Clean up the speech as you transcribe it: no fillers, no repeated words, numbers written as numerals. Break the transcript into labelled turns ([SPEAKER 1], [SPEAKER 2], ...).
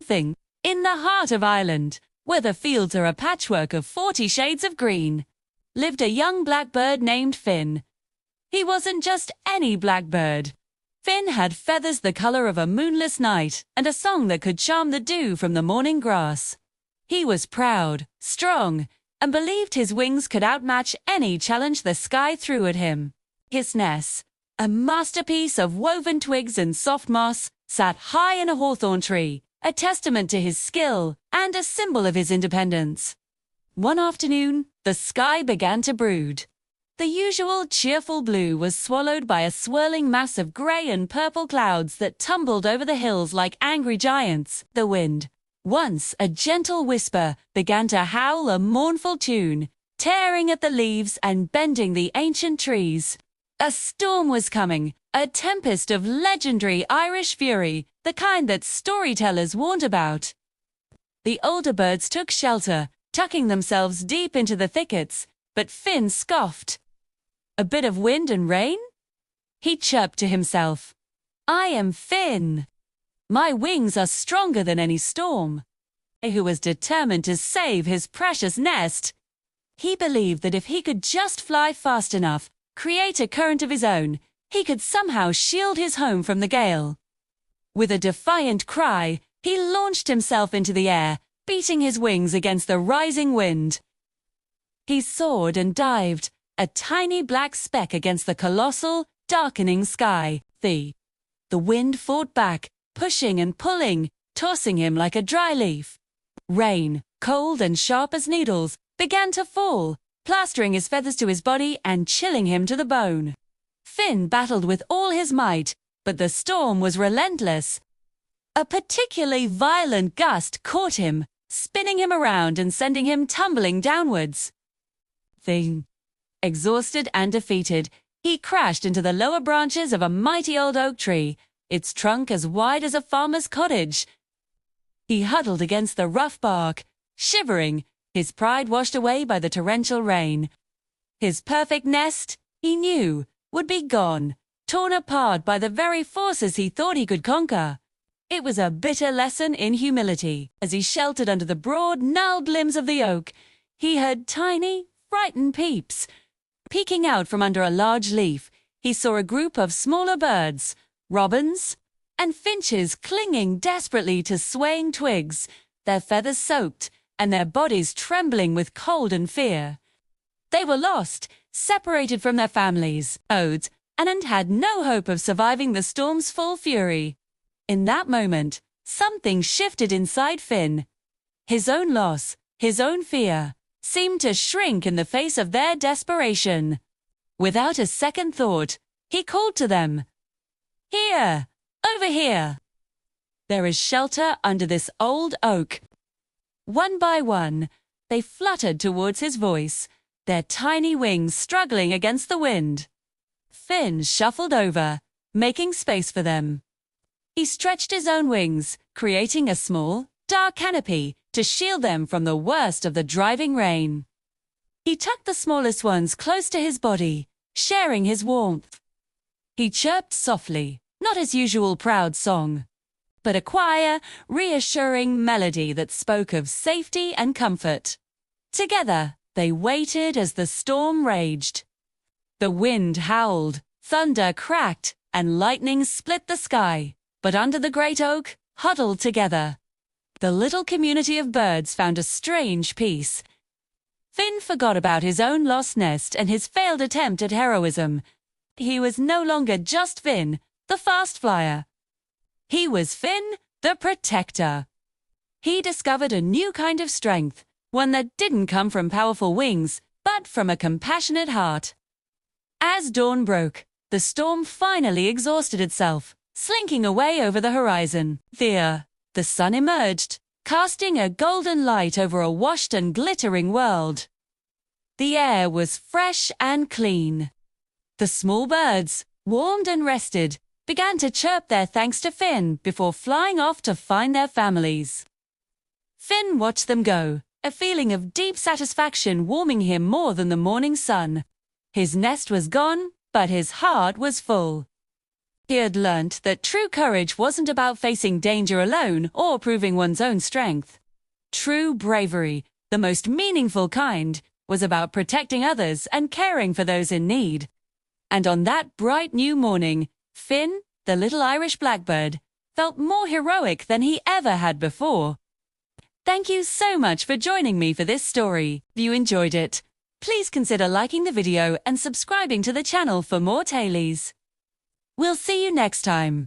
[SPEAKER 1] something. In the heart of Ireland, where the fields are a patchwork of 40 shades of green, lived a young blackbird named Finn. He wasn't just any blackbird. Finn had feathers the color of a moonless night and a song that could charm the dew from the morning grass. He was proud, strong, and believed his wings could outmatch any challenge the sky threw at him. His nest, a masterpiece of woven twigs and soft moss, sat high in a hawthorn tree, a testament to his skill and a symbol of his independence. One afternoon, the sky began to brood. The usual cheerful blue was swallowed by a swirling mass of grey and purple clouds that tumbled over the hills like angry giants. The wind, once a gentle whisper, began to howl a mournful tune, tearing at the leaves and bending the ancient trees. A storm was coming, a tempest of legendary Irish fury, the kind that storytellers warned about. The older birds took shelter, tucking themselves deep into the thickets, but Finn scoffed. A bit of wind and rain? He chirped to himself. I am Finn. My wings are stronger than any storm. Who was determined to save his precious nest. He believed that if he could just fly fast enough, create a current of his own, he could somehow shield his home from the gale. With a defiant cry, he launched himself into the air, beating his wings against the rising wind. He soared and dived, a tiny black speck against the colossal, darkening sky. The wind fought back, pushing and pulling, tossing him like a dry leaf. Rain, cold and sharp as needles, began to fall, plastering his feathers to his body and chilling him to the bone. Finn battled with all his might, but the storm was relentless. A particularly violent gust caught him, spinning him around and sending him tumbling downwards. Exhausted and defeated, he crashed into the lower branches of a mighty old oak tree, its trunk as wide as a farmer's cottage. He huddled against the rough bark, shivering, his pride washed away by the torrential rain. His perfect nest, he knew, would be gone, torn apart by the very forces he thought he could conquer. It was a bitter lesson in humility. As he sheltered under the broad, gnarled limbs of the oak, he heard tiny, frightened peeps. Peeking out from under a large leaf, he saw a group of smaller birds, robins, and finches clinging desperately to swaying twigs, their feathers soaked and their bodies trembling with cold and fear. They were lost, separated from their families, and had no hope of surviving the storm's full fury. In that moment, something shifted inside Finn. His own loss, his own fear, seemed to shrink in the face of their desperation. Without a second thought, he called to them. Here! Over here! There is shelter under this old oak. One by one, they fluttered towards his voice, their tiny wings struggling against the wind. Finn shuffled over, making space for them. He stretched his own wings, creating a small, dark canopy to shield them from the worst of the driving rain. He tucked the smallest ones close to his body, sharing his warmth. He chirped softly, not his usual proud song, but a quiet, reassuring melody that spoke of safety and comfort. Together, they waited as the storm raged. The wind howled, thunder cracked, and lightning split the sky. But under the great oak, huddled together, the little community of birds found a strange peace. Finn forgot about his own lost nest and his failed attempt at heroism. He was no longer just Finn, the fast flyer. He was Finn, the protector. He discovered a new kind of strength, one that didn't come from powerful wings, but from a compassionate heart. As dawn broke, the storm finally exhausted itself, slinking away over the horizon. The sun emerged, casting a golden light over a washed and glittering world. The air was fresh and clean. The small birds, warmed and rested, began to chirp their thanks to Finn before flying off to find their families. Finn watched them go, a feeling of deep satisfaction warming him more than the morning sun. His nest was gone, but his heart was full. He had learnt that true courage wasn't about facing danger alone or proving one's own strength. True bravery, the most meaningful kind, was about protecting others and caring for those in need. And on that bright new morning, Finn, the little Irish blackbird, felt more heroic than he ever had before. Thank you so much for joining me for this story. If you enjoyed it, please consider liking the video and subscribing to the channel for more tailies. We'll see you next time.